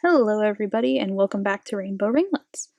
Hello everybody and welcome back to Rainbow Ringlets.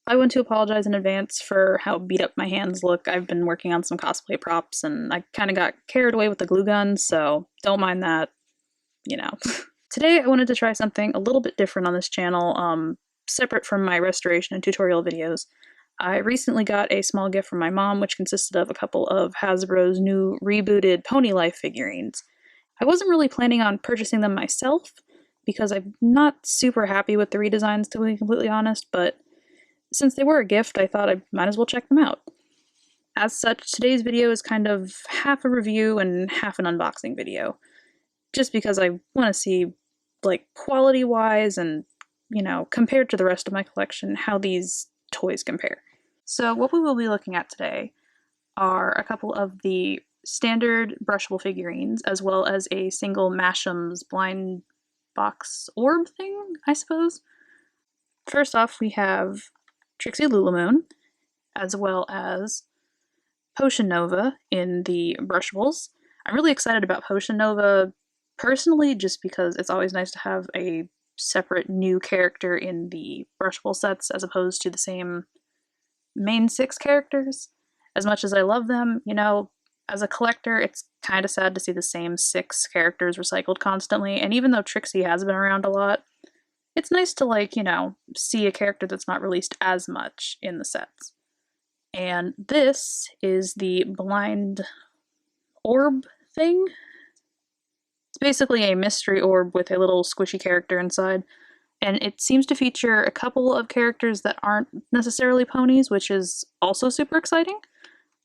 I want to apologize in advance for how beat up my hands look. I've been working on some cosplay props and I kind of got carried away with the glue gun, so don't mind that, you know. Today I wanted to try something a little bit different on this channel, separate from my restoration and tutorial videos. I recently got a small gift from my mom which consisted of a couple of Hasbro's new rebooted Pony Life figurines. I wasn't really planning on purchasing them myself, because I'm not super happy with the redesigns, to be completely honest, but since they were a gift, I thought I might as well check them out. As such, today's video is kind of half a review and half an unboxing video, just because I want to see, like, quality-wise and, you know, compared to the rest of my collection, how these toys compare. So what we will be looking at today are a couple of the standard brushable figurines, as well as a single Mashems blind box orb thing, I suppose. First off, we have Trixie Lulamoon, as well as Potion Nova in the Brushables. I'm really excited about Potion Nova personally, just because it's always nice to have a separate new character in the Brushable sets as opposed to the same main 6 characters. As much as I love them, you know, as a collector, it's kind of sad to see the same 6 characters recycled constantly, and even though Trixie has been around a lot, it's nice to, like, you know, see a character that's not released as much in the sets. And this is the blind orb thing. It's basically a mystery orb with a little squishy character inside, and it seems to feature a couple of characters that aren't necessarily ponies, which is also super exciting.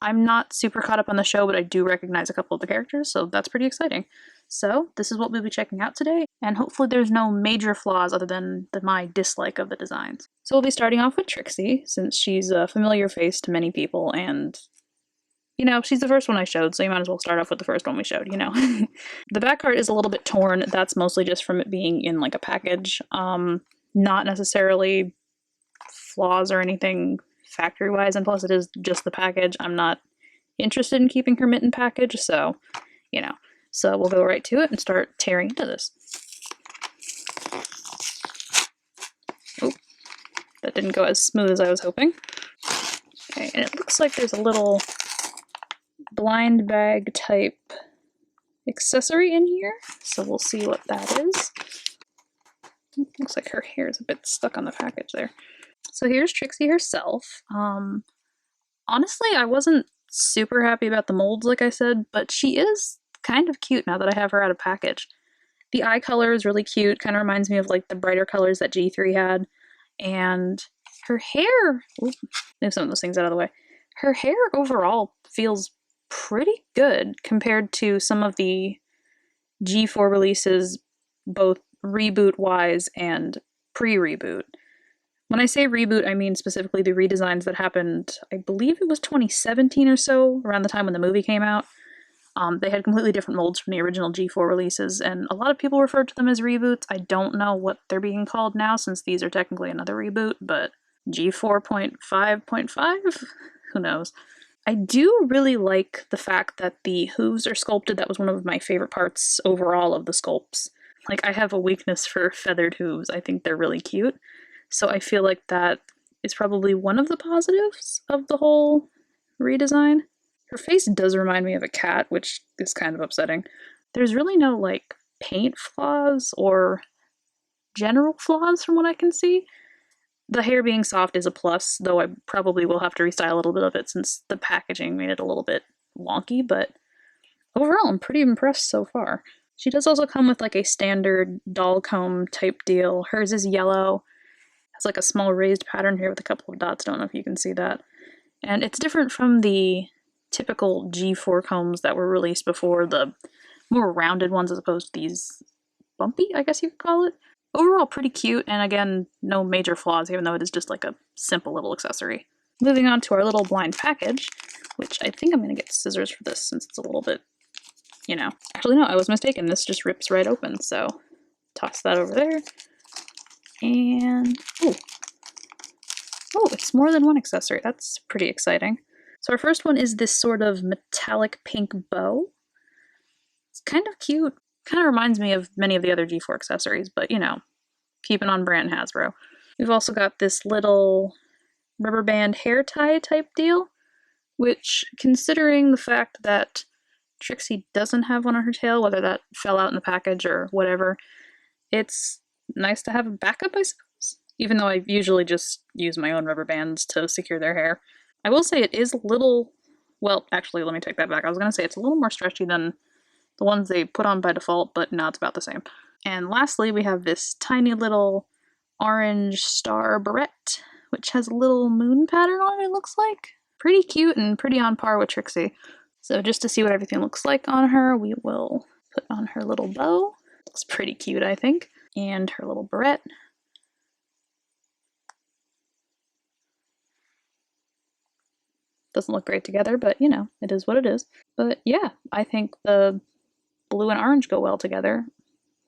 I'm not super caught up on the show, but I do recognize a couple of the characters, so that's pretty exciting. So this is what we'll be checking out today, and hopefully there's no major flaws other than my dislike of the designs. So we'll be starting off with Trixie, since she's a familiar face to many people, and, you know, she's the first one I showed, so you might as well start off with the first one we showed, you know. The back art is a little bit torn. That's mostly just from it being in, like, a package. Not necessarily flaws or anything factory-wise, and plus it is just the package. I'm not interested in keeping her mitten package, so, you know. So we'll go right to it and start tearing into this. Oh, that didn't go as smooth as I was hoping. Okay, and it looks like there's a little blind bag type accessory in here, so we'll see what that is. Looks like her hair is a bit stuck on the package there. So here's Trixie herself. Honestly, I wasn't super happy about the molds, like I said, but she is kind of cute now that I have her out of package. The eye color is really cute, kind of reminds me of, like, the brighter colors that G3 had, and her hair, move some of those things out of the way, her hair overall feels pretty good compared to some of the G4 releases, both reboot-wise and pre-reboot. When I say reboot, I mean specifically the redesigns that happened, I believe it was 2017 or so, around the time when the movie came out. They had completely different molds from the original G4 releases, and a lot of people referred to them as reboots. I don't know what they're being called now, since these are technically another reboot, but G4.5.5? Who knows? I do really like the fact that the hooves are sculpted. That was one of my favorite parts overall of the sculpts. Like, I have a weakness for feathered hooves. I think they're really cute. So I feel like that is probably one of the positives of the whole redesign. Her face does remind me of a cat, which is kind of upsetting. There's really no, like, paint flaws or general flaws from what I can see. The hair being soft is a plus, though I probably will have to restyle a little bit of it since the packaging made it a little bit wonky, but overall I'm pretty impressed so far. She does also come with, like, a standard doll comb type deal. Hers is yellow. Has, like, a small raised pattern here with a couple of dots. Don't know if you can see that. And it's different from the typical G4 combs that were released before, the more rounded ones as opposed to these bumpy, I guess you could call it. Overall pretty cute, and again, no major flaws, even though it is just like a simple little accessory. Moving on to our little blind package, which I think I'm going to get scissors for this since it's a little bit, you know. Actually, no, I was mistaken. This just rips right open, so toss that over there. And, oh, it's more than one accessory. That's pretty exciting. So our first one is this sort of metallic pink bow. It's kind of cute. Kind of reminds me of many of the other G4 accessories, but, you know, keeping on brand Hasbro. We've also got this little rubber band hair tie type deal, which, considering the fact that Trixie doesn't have one on her tail, whether that fell out in the package or whatever, it's nice to have a backup, I suppose. Even though I usually just use my own rubber bands to secure their hair. I will say it is a little, well, actually, let me take that back. I was going to say it's a little more stretchy than the ones they put on by default, but no, it's about the same. And lastly, we have this tiny little orange star barrette, which has a little moon pattern on it, it looks like. Pretty cute and pretty on par with Trixie. So just to see what everything looks like on her, we will put on her little bow. Looks pretty cute, I think. And her little barrette. Doesn't look great together, but you know, it is what it is. But yeah, I think the blue and orange go well together.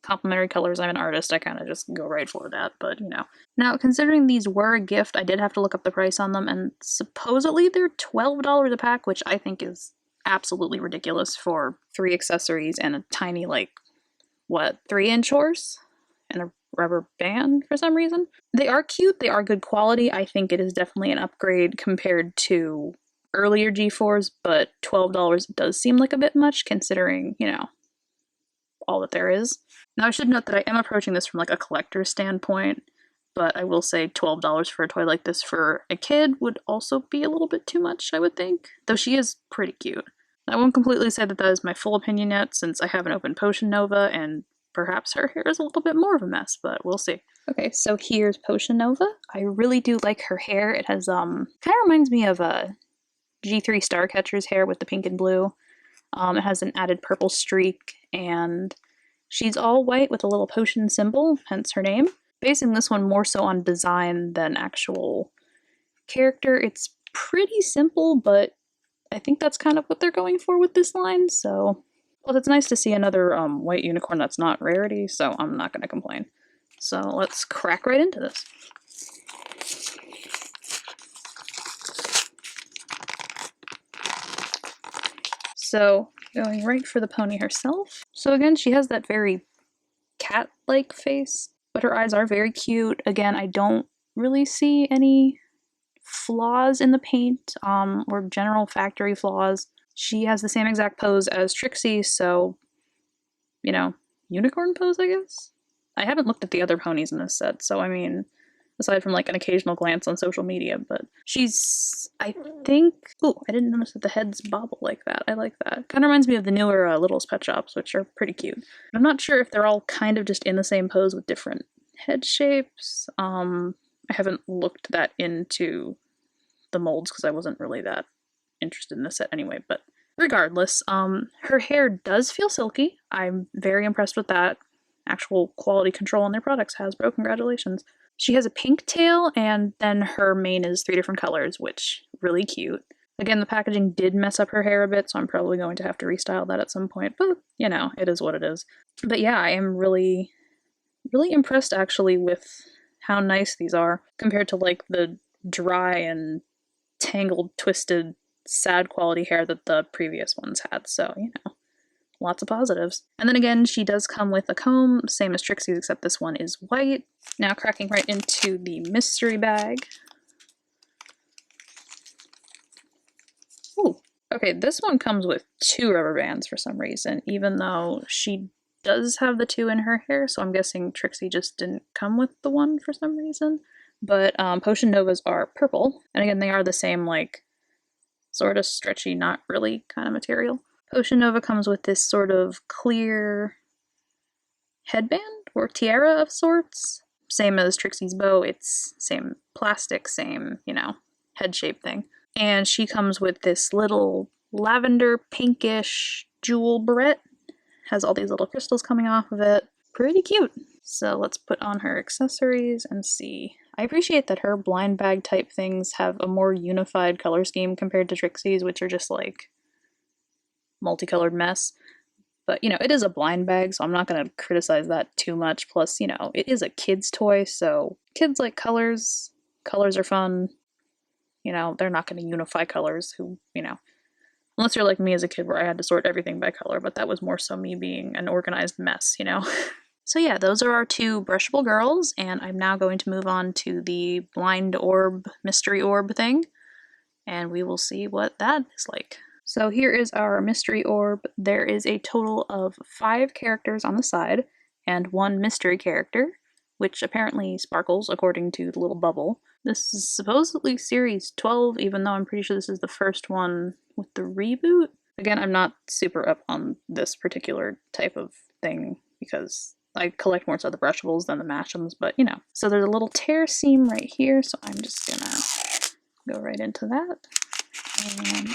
Complementary colors, I'm an artist, I kind of just go right for that, but you know. Now, considering these were a gift, I did have to look up the price on them, and supposedly they're $12 a pack, which I think is absolutely ridiculous for 3 accessories and a tiny, like, what, 3-inch horse? And a rubber band for some reason. They are cute, they are good quality. I think it is definitely an upgrade compared to earlier G4s, but $12 does seem like a bit much considering, you know, all that there is. Now I should note that I am approaching this from like a collector's standpoint, but I will say $12 for a toy like this for a kid would also be a little bit too much, I would think. Though she is pretty cute. I won't completely say that that is my full opinion yet, since I haven't opened Potion Nova, and perhaps her hair is a little bit more of a mess, but we'll see. Okay, so here's Potion Nova. I really do like her hair. It has, kind of reminds me of a G3 Starcatcher's hair with the pink and blue. It has an added purple streak, and she's all white with a little potion symbol, hence her name. Basing this one more so on design than actual character. It's pretty simple, but I think that's kind of what they're going for with this line, so... Well, it's nice to see another white unicorn that's not rarity, so I'm not going to complain. So let's crack right into this. So, going right for the pony herself. So again, she has that very cat-like face, but her eyes are very cute. Again, I don't really see any flaws in the paint, or general factory flaws. She has the same exact pose as Trixie, so, you know, unicorn pose, I guess? I haven't looked at the other ponies in this set, so I mean, aside from like an occasional glance on social media, but she's, I think, oh, I didn't notice that the heads bobble like that. I like that. Kind of reminds me of the newer Littlest Pet Shops, which are pretty cute. I'm not sure if they're all kind of just in the same pose with different head shapes. I haven't looked that into the molds because I wasn't really that interested in the set anyway, but regardless, her hair does feel silky. I'm very impressed with that. Actual quality control on their products, Hasbro, congratulations. She has a pink tail, and then her mane is 3 different colors, which really cute. Again, the packaging did mess up her hair a bit, so I'm probably going to have to restyle that at some point, but, you know, it is what it is. But yeah, I am really, really impressed, actually, with how nice these are, compared to, like, the dry and tangled, twisted, sad quality hair that the previous ones had, so, you know, lots of positives. And then again, she does come with a comb, same as Trixie's, except this one is white. Now cracking right into the mystery bag. Ooh, okay, this one comes with 2 rubber bands for some reason, even though she does have the 2 in her hair, so I'm guessing Trixie just didn't come with the one for some reason. But Potion Novas are purple, and again, they are the same, like, sort of stretchy, not really kind of material. Potion Nova comes with this sort of clear headband or tiara of sorts. Same as Trixie's bow, it's same plastic, same, you know, head shape thing. And she comes with this little lavender pinkish jewel barrette. Has all these little crystals coming off of it. Pretty cute. So let's put on her accessories and see. I appreciate that her blind bag type things have a more unified color scheme compared to Trixie's, which are just like multicolored mess. But, you know, it is a blind bag, so I'm not going to criticize that too much. Plus, you know, it is a kid's toy, so kids like colors. Colors are fun. You know, they're not going to unify colors, who, you know, unless you're like me as a kid where I had to sort everything by color, but that was more so me being an organized mess, you know? So yeah, those are our two brushable girls, and I'm now going to move on to the blind orb, mystery orb thing, and we will see what that is like. So here is our mystery orb. There is a total of 5 characters on the side, and 1 mystery character, which apparently sparkles according to the little bubble. This is supposedly series 12, even though I'm pretty sure this is the first one with the reboot. Again, I'm not super up on this particular type of thing because I collect more so the Brushables than the Mashems, but you know. So there's a little tear seam right here, so I'm just gonna go right into that. And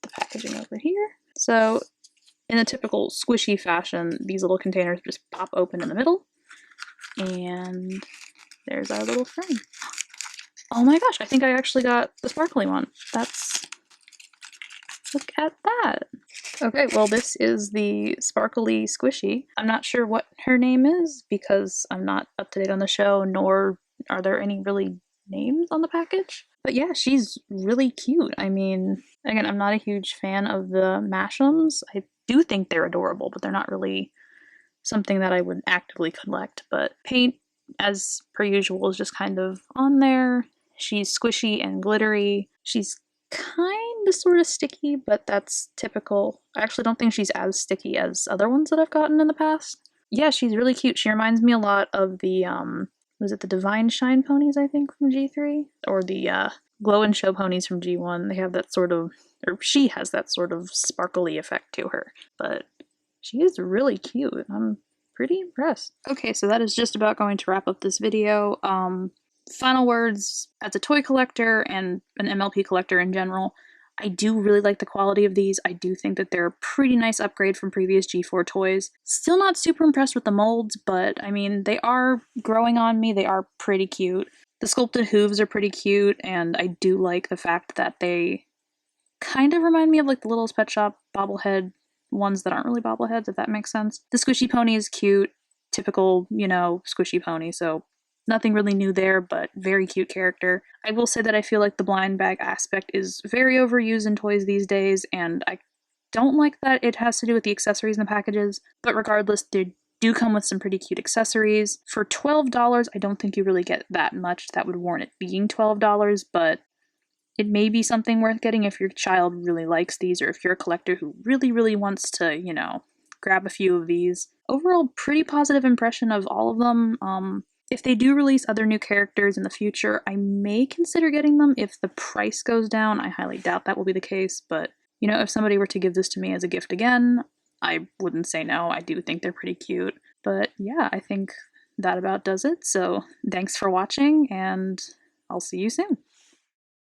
the packaging over here. So in a typical squishy fashion, these little containers just pop open in the middle. And there's our little frame. Oh my gosh, I think I actually got the sparkly one. Look at that. Okay, well this is the sparkly squishy. I'm not sure what her name is because I'm not up to date on the show, nor are there any really names on the package. But yeah, she's really cute. I mean, again, I'm not a huge fan of the Mashems. I do think they're adorable, but they're not really something that I would actively collect. But paint, as per usual, is just kind of on there. She's squishy and glittery. She's kind of sort of sticky, but that's typical. I actually don't think she's as sticky as other ones that I've gotten in the past. Yeah, she's really cute. She reminds me a lot of the, was it the Divine Shine ponies, I think, from G3? Or the, Glow and Show ponies from G1. They have that sort of, or she has that sort of sparkly effect to her. But she is really cute. I'm pretty impressed. Okay, so that is just about going to wrap up this video. Final words, as a toy collector and an MLP collector in general, I do really like the quality of these. I do think that they're a pretty nice upgrade from previous G4 toys. Still not super impressed with the molds, but I mean, they are growing on me. They are pretty cute. The sculpted hooves are pretty cute, and I do like the fact that they kind of remind me of like the Littlest Pet Shop bobblehead ones that aren't really bobbleheads, if that makes sense. The squishy pony is cute, typical, you know, squishy pony, so nothing really new there, but very cute character. I will say that I feel like the blind bag aspect is very overused in toys these days, and I don't like that it has to do with the accessories in the packages, but regardless, they do come with some pretty cute accessories. For $12, I don't think you really get that much that would warrant it being $12, but it may be something worth getting if your child really likes these, or if you're a collector who really wants to, you know, grab a few of these. Overall, pretty positive impression of all of them. If they do release other new characters in the future, I may consider getting them if the price goes down. I highly doubt that will be the case, but, you know, if somebody were to give this to me as a gift again, I wouldn't say no. I do think they're pretty cute. But yeah, I think that about does it. So thanks for watching, and I'll see you soon.